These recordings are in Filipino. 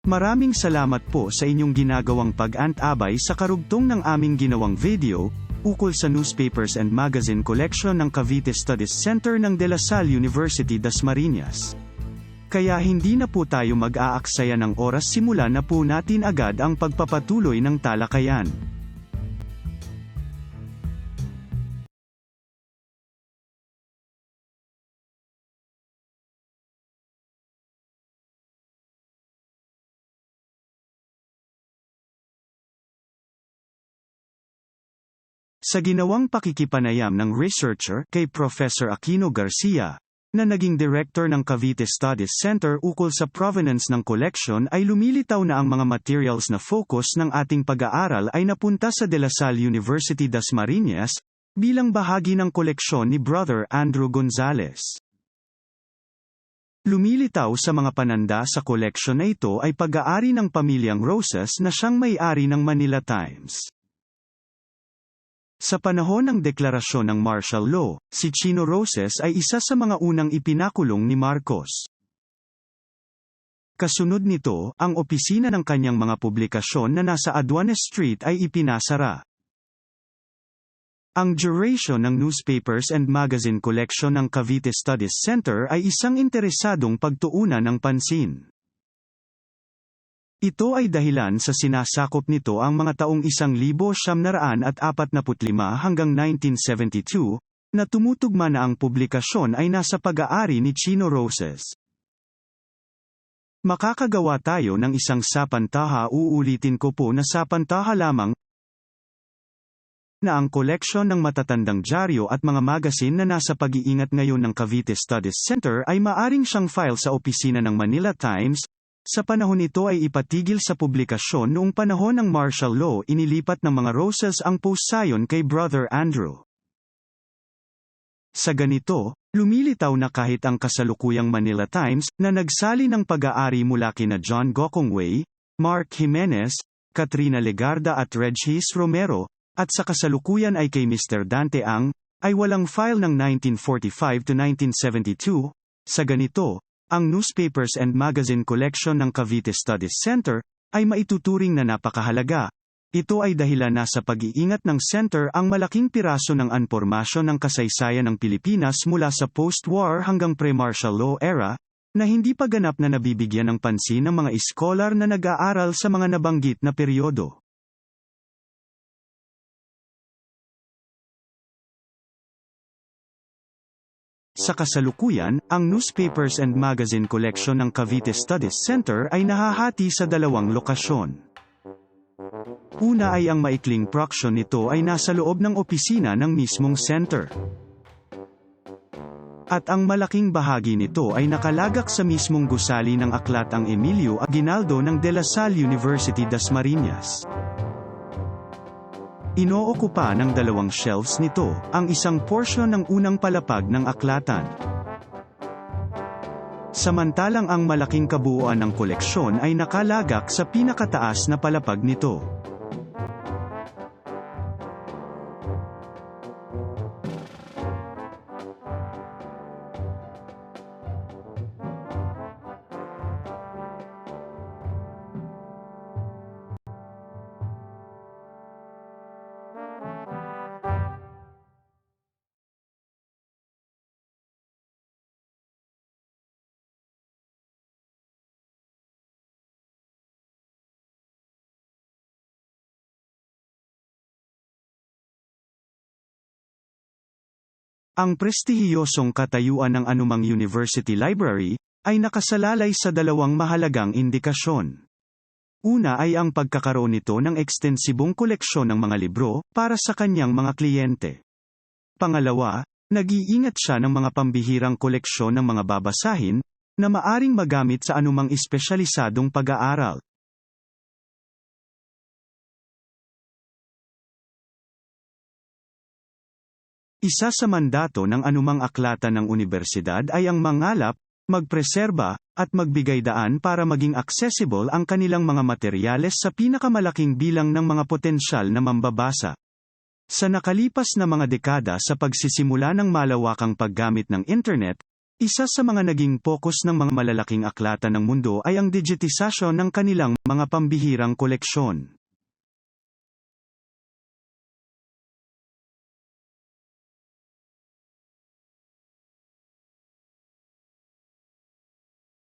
Maraming salamat po sa inyong ginagawang pag-antabay sa karugtong ng aming ginawang video, ukol sa newspapers and magazine collection ng Cavite Studies Center ng De La Salle University Dasmariñas. Kaya hindi na po tayo mag-aaksaya ng oras, simulan na po natin agad ang pagpapatuloy ng talakayan. Sa ginawang pakikipanayam ng researcher kay Professor Aquino Garcia, na naging director ng Cavite Studies Center ukol sa provenance ng collection, ay lumilitaw na ang mga materials na focus ng ating pag-aaral ay napunta sa De La Salle University Dasmariñas, bilang bahagi ng koleksyon ni Brother Andrew Gonzales. Lumilitaw sa mga pananda sa collection na ito ay pag-aari ng pamilyang Rosas na siyang may-ari ng Manila Times. Sa panahon ng deklarasyon ng martial law, si Chino Rosas ay isa sa mga unang ipinakulong ni Marcos. Kasunod nito, ang opisina ng kanyang mga publikasyon na nasa Aduanes Street ay ipinasara. Ang duration ng newspapers and magazine collection ng Cavite Studies Center ay isang interesadong pagtuunan ng pansin. Ito ay dahilan sa sinasakop nito ang mga taong 1945 hanggang 1972, na tumutugma na ang publikasyon ay nasa pag-aari ni Chino Rosas. Makakagawa tayo ng isang sapantaha, uulitin ko po na sapantaha lamang, na ang koleksyon ng matatandang dyaryo at mga magasin na nasa pag-iingat ngayon ng Cavite Studies Center ay maaring siyang file sa opisina ng Manila Times. Sa panahon ito ay ipatigil sa publikasyon. Noong panahon ng martial law, inilipat ng mga Rosas ang posayon kay Brother Andrew. Sa ganito, lumilitaw na kahit ang kasalukuyang Manila Times, na nagsali ng pag-aari mula kina John Gokongwei, Mark Jimenez, Katrina Legarda at Regis Romero, at sa kasalukuyan ay kay Mr. Dante Ang, ay walang file ng 1945 to 1972, sa ganito, ang newspapers and magazine collection ng Cavite Studies Center ay maituturing na napakahalaga. Ito ay dahilan na sa pag-iingat ng center ang malaking piraso ng impormasyon ng kasaysayan ng Pilipinas mula sa post-war hanggang pre-martial law era, na hindi pa ganap na nabibigyan ng pansin ng mga iskolar na nag-aaral sa mga nabanggit na peryodo. Sa kasalukuyan, ang newspapers and magazine collection ng Cavite Studies Center ay nahahati sa dalawang lokasyon. Una ay ang maikling fraction nito ay nasa loob ng opisina ng mismong center. At ang malaking bahagi nito ay nakalagak sa mismong gusali ng aklat ang Emilio Aguinaldo ng De La Salle University Dasmariñas. Inookupa ng dalawang shelves nito, ang isang porsyon ng unang palapag ng aklatan. Samantalang ang malaking kabuuan ng koleksyon ay nakalagak sa pinakataas na palapag nito. Ang prestihiyosong katayuan ng anumang university library, ay nakasalalay sa dalawang mahalagang indikasyon. Una ay ang pagkakaroon nito ng ekstensibong koleksyon ng mga libro, para sa kanyang mga kliyente. Pangalawa, nag-iingat siya ng mga pambihirang koleksyon ng mga babasahin, na maaring magamit sa anumang espesyalisadong pag-aaral. Isa sa mandato ng anumang aklatan ng unibersidad ay ang mangalap, magpreserba, at magbigay daan para maging accessible ang kanilang mga materyales sa pinakamalaking bilang ng mga potensyal na mambabasa. Sa nakalipas na mga dekada sa pagsisimula ng malawakang paggamit ng internet, Isa sa mga naging pokus ng mga malalaking aklatan ng mundo ay ang digitisasyon ng kanilang mga pambihirang koleksyon.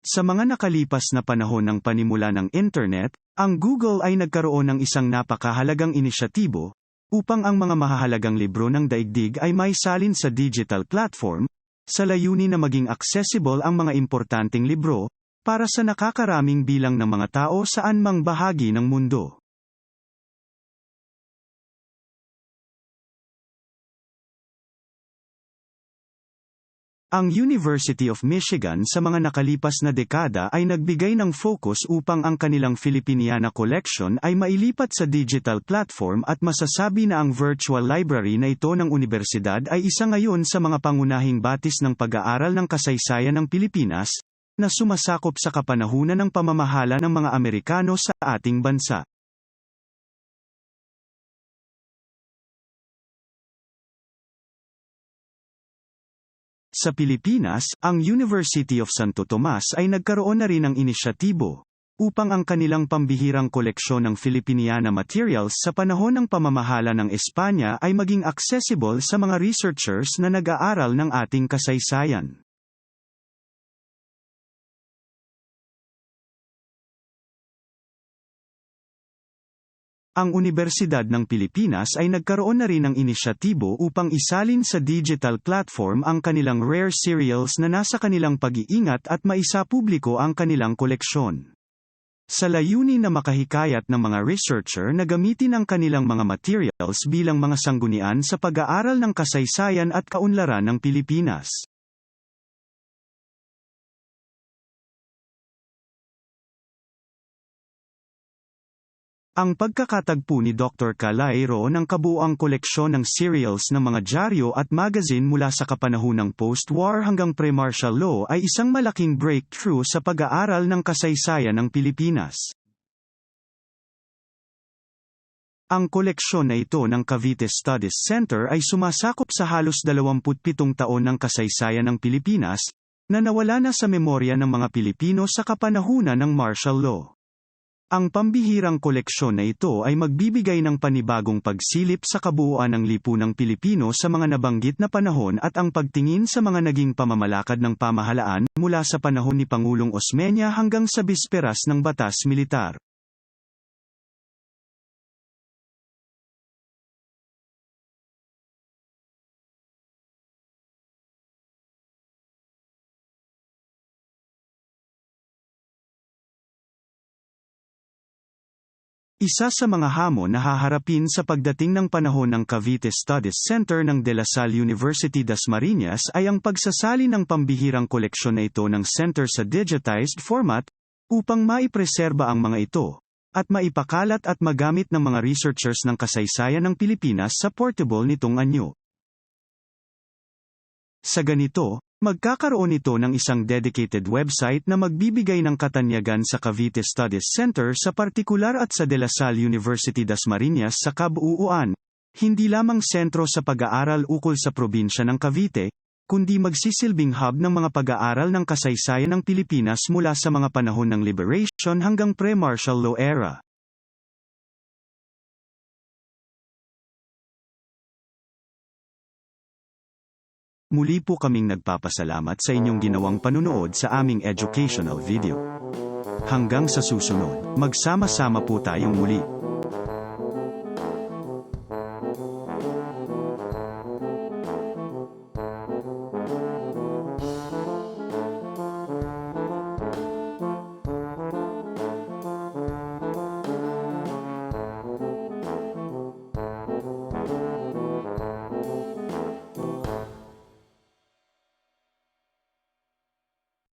Sa mga nakalipas na panahon ng panimula ng Internet, ang Google ay nagkaroon ng isang napakahalagang inisyatibo, upang ang mga mahahalagang libro ng daigdig ay maisalin sa digital platform, sa layunin na maging accessible ang mga importanteng libro, para sa nakakaraming bilang ng mga tao saan mang bahagi ng mundo. Ang University of Michigan sa mga nakalipas na dekada ay nagbigay ng focus upang ang kanilang Filipiniana collection ay mailipat sa digital platform at masasabi na ang virtual library na ito ng universidad ay isa ngayon sa mga pangunahing batis ng pag-aaral ng kasaysayan ng Pilipinas, na sumasakop sa kapanahunan ng pamamahala ng mga Amerikano sa ating bansa. Sa Pilipinas, ang University of Santo Tomas ay nagkaroon na rin ng inisyatibo upang ang kanilang pambihirang koleksyon ng Filipiniana materials sa panahon ng pamamahala ng Espanya ay maging accessible sa mga researchers na nag-aaral ng ating kasaysayan. Ang Unibersidad ng Pilipinas ay nagkaroon na rin ng inisyatibo upang isalin sa digital platform ang kanilang rare serials na nasa kanilang pag-iingat at maisapubliko ang kanilang koleksyon. Sa layunin na makahikayat ng mga researcher na gamitin ang kanilang mga materials bilang mga sanggunian sa pag-aaral ng kasaysayan at kaunlaran ng Pilipinas. Ang pagkakatagpo ni Dr. Calairo ng kabuuang koleksyon ng serials ng mga dyaryo at magazine mula sa kapanahunang post-war hanggang pre-martial law ay isang malaking breakthrough sa pag-aaral ng kasaysayan ng Pilipinas. Ang koleksyon na ito ng Cavite Studies Center ay sumasakop sa halos 27 taon ng kasaysayan ng Pilipinas, na nawala na sa memorya ng mga Pilipino sa kapanahunan ng martial law. Ang pambihirang koleksyon na ito ay magbibigay ng panibagong pagsilip sa kabuuan ng lipunang Pilipino sa mga nabanggit na panahon at ang pagtingin sa mga naging pamamalakad ng pamahalaan mula sa panahon ni Pangulong Osmeña hanggang sa bisperas ng batas militar. Isa sa mga hamon na haharapin sa pagdating ng panahon ng Cavite Studies Center ng De La Salle University Dasmariñas ay ang pagsasali ng pambihirang koleksyon na ito ng center sa digitized format, upang maipreserba ang mga ito, at maipakalat at magamit ng mga researchers ng kasaysayan ng Pilipinas sa portable nitong anyo. Sa ganito, magkakaroon ito ng isang dedicated website na magbibigay ng katanyagan sa Cavite Studies Center sa partikular at sa De La Salle University Dasmariñas sa kabuuan, hindi lamang sentro sa pag-aaral ukol sa probinsya ng Cavite, kundi magsisilbing hub ng mga pag-aaral ng kasaysayan ng Pilipinas mula sa mga panahon ng liberation hanggang pre-martial law era. Muli po kaming nagpapasalamat sa inyong ginawang panunood sa aming educational video. Hanggang sa susunod, magsama-sama po tayong muli.